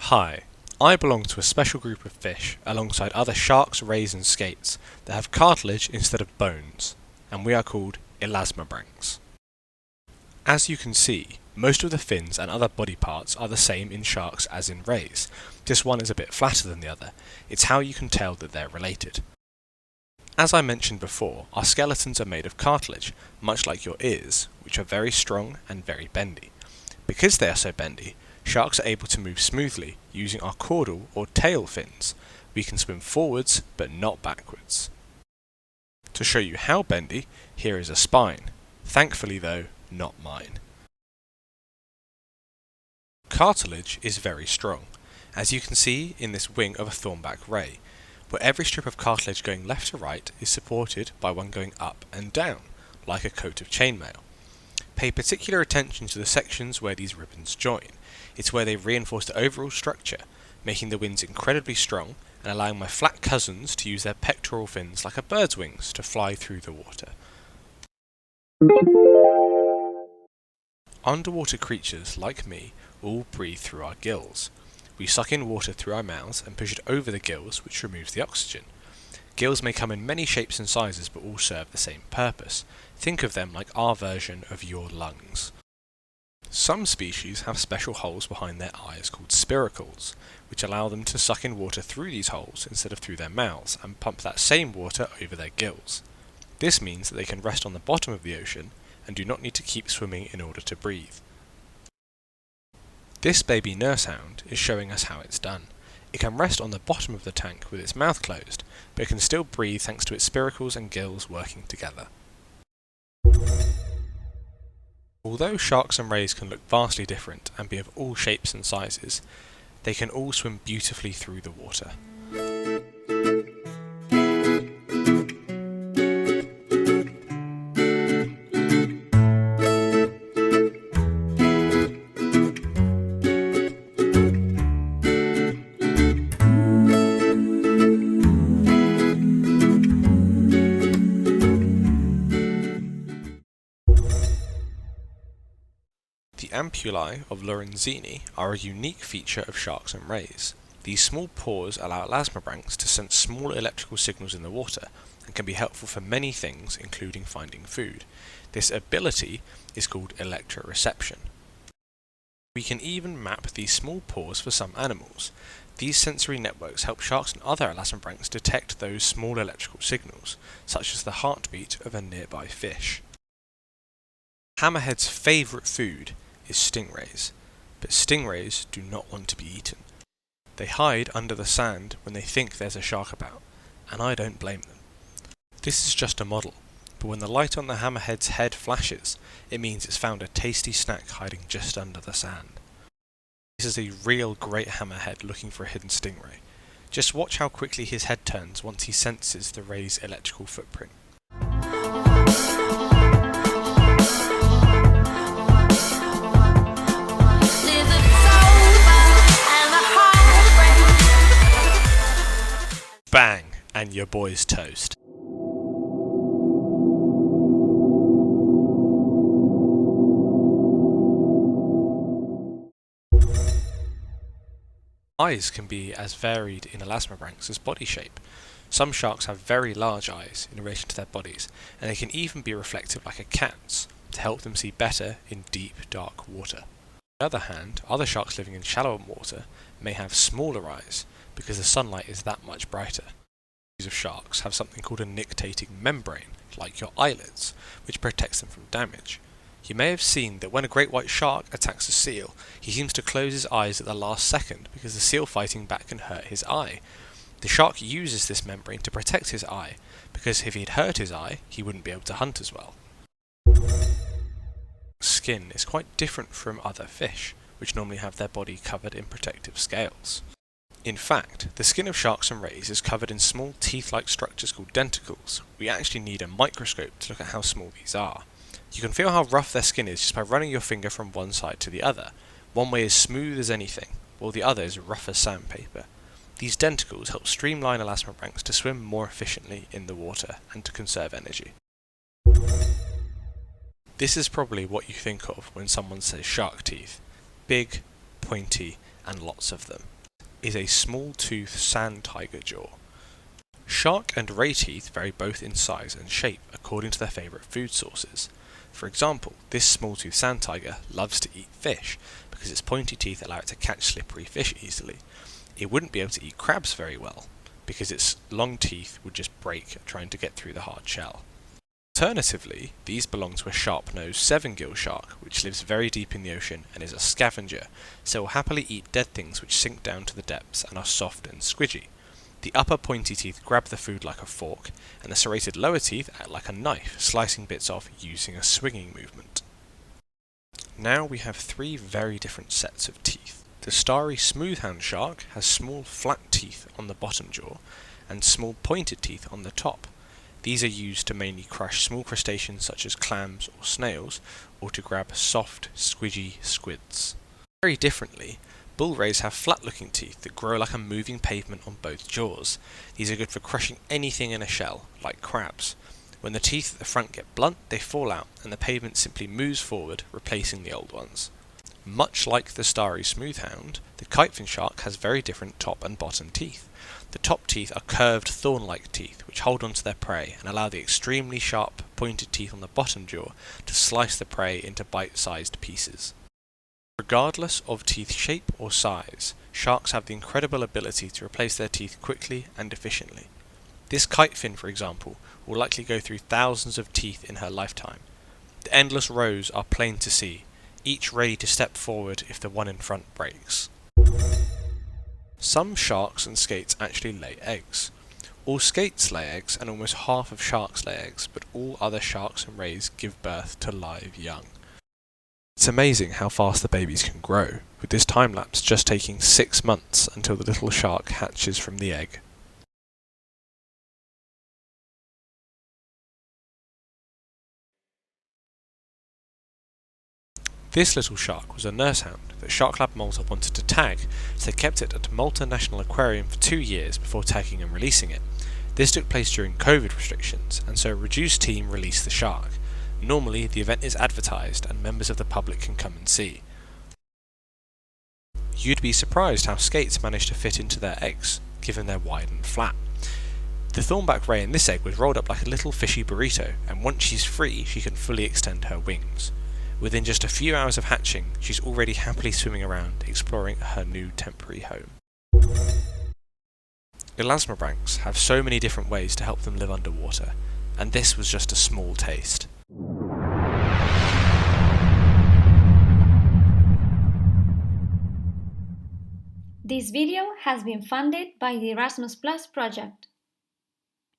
Hi, I belong to a special group of fish alongside other sharks, rays and skates that have cartilage instead of bones, and we are called Elasmabranks. As you can see, most of the fins and other body parts are the same in sharks as in rays, just one is a bit flatter than the other. It's how you can tell that they're related. As I mentioned before, our skeletons are made of cartilage, much like your ears, which are very strong and very bendy. Because they are so bendy, sharks are able to move smoothly using our caudal or tail fins. We can swim forwards but not backwards. To show you how bendy, here is a spine. Thankfully though, not mine. Cartilage is very strong, as you can see in this wing of a thornback ray, where every strip of cartilage going left to right is supported by one going up and down, like a coat of chainmail. Pay particular attention to the sections where these ribbons join. It's where they reinforce the overall structure, making the wings incredibly strong and allowing my flat cousins to use their pectoral fins like a bird's wings to fly through the water. Underwater creatures, like me, all breathe through our gills. We suck in water through our mouths and push it over the gills, which removes the oxygen. Gills may come in many shapes and sizes but all serve the same purpose. Think of them like our version of your lungs. Some species have special holes behind their eyes called spiracles, which allow them to suck in water through these holes instead of through their mouths and pump that same water over their gills. This means that they can rest on the bottom of the ocean and do not need to keep swimming in order to breathe. This baby nurse hound is showing us how it's done. It can rest on the bottom of the tank with its mouth closed, but it can still breathe thanks to its spiracles and gills working together. Although sharks and rays can look vastly different and be of all shapes and sizes, they can all swim beautifully through the water. The ampullae of Lorenzini are a unique feature of sharks and rays. These small pores allow Elasmabranks to sense small electrical signals in the water and can be helpful for many things, including finding food. This ability is called electroreception. We can even map these small pores for some animals. These sensory networks help sharks and other Elasmabranks detect those small electrical signals, such as the heartbeat of a nearby fish. Hammerhead's favourite food is stingrays, but stingrays do not want to be eaten. They hide under the sand when they think there's a shark about, and I don't blame them. This is just a model, but when the light on the hammerhead's head flashes, it means it's found a tasty snack hiding just under the sand. This is a real great hammerhead looking for a hidden stingray. Just watch how quickly his head turns once he senses the ray's electrical footprint. Bang! And your boy's toast. Eyes can be as varied in Elasmabranks as body shape. Some sharks have very large eyes in relation to their bodies, and they can even be reflective like a cat's, to help them see better in deep, dark water. On the other hand, other sharks living in shallower water may have smaller eyes, because the sunlight is that much brighter. Of sharks have something called a nictating membrane, like your eyelids, which protects them from damage. You may have seen that when a great white shark attacks a seal, he seems to close his eyes at the last second because the seal fighting back can hurt his eye. The shark uses this membrane to protect his eye, because if he'd hurt his eye, he wouldn't be able to hunt as well. Skin is quite different from other fish, which normally have their body covered in protective scales. In fact, the skin of sharks and rays is covered in small teeth-like structures called denticles. We actually need a microscope to look at how small these are. You can feel how rough their skin is just by running your finger from one side to the other. One way is smooth as anything, while the other is rough as sandpaper. These denticles help streamline Elasmabranks to swim more efficiently in the water and to conserve energy. This is probably what you think of when someone says shark teeth. Big, pointy, and lots of them. is a small-toothed sand tiger jaw. Shark and ray teeth vary both in size and shape according to their favourite food sources. For example, this small-toothed sand tiger loves to eat fish because its pointy teeth allow it to catch slippery fish easily. It wouldn't be able to eat crabs very well because its long teeth would just break trying to get through the hard shell. Alternatively, these belong to a sharp-nosed seven-gill shark, which lives very deep in the ocean and is a scavenger, so will happily eat dead things which sink down to the depths and are soft and squidgy. The upper pointy teeth grab the food like a fork, and the serrated lower teeth act like a knife, slicing bits off using a swinging movement. Now we have three very different sets of teeth. The starry smoothhound shark has small flat teeth on the bottom jaw, and small pointed teeth on the top. These are used to mainly crush small crustaceans such as clams or snails, or to grab soft, squidgy squids. Very differently, bull rays have flat-looking teeth that grow like a moving pavement on both jaws. These are good for crushing anything in a shell, like crabs. When the teeth at the front get blunt, they fall out, and the pavement simply moves forward, replacing the old ones. Much like the starry smoothhound, the kitefin shark has very different top and bottom teeth. The top teeth are curved thorn-like teeth which hold onto their prey and allow the extremely sharp pointed teeth on the bottom jaw to slice the prey into bite-sized pieces. Regardless of teeth shape or size, sharks have the incredible ability to replace their teeth quickly and efficiently. This kitefin, for example, will likely go through thousands of teeth in her lifetime. The endless rows are plain to see, each ready to step forward if the one in front breaks. Some sharks and skates actually lay eggs. All skates lay eggs, and almost half of sharks lay eggs, but all other sharks and rays give birth to live young. It's amazing how fast the babies can grow, with this time-lapse just taking 6 months until the little shark hatches from the egg. This little shark was a nursehound that Shark Lab Malta wanted to tag, so they kept it at Malta National Aquarium for 2 years before tagging and releasing it. This took place during COVID restrictions, and so a reduced team released the shark. Normally, the event is advertised and members of the public can come and see. You'd be surprised how skates manage to fit into their eggs, given they're wide and flat. The thornback ray in this egg was rolled up like a little fishy burrito, and once she's free, she can fully extend her wings. Within just a few hours of hatching, she's already happily swimming around, exploring her new temporary home. Elasmabranks have so many different ways to help them live underwater, and this was just a small taste. This video has been funded by the Erasmus Plus project.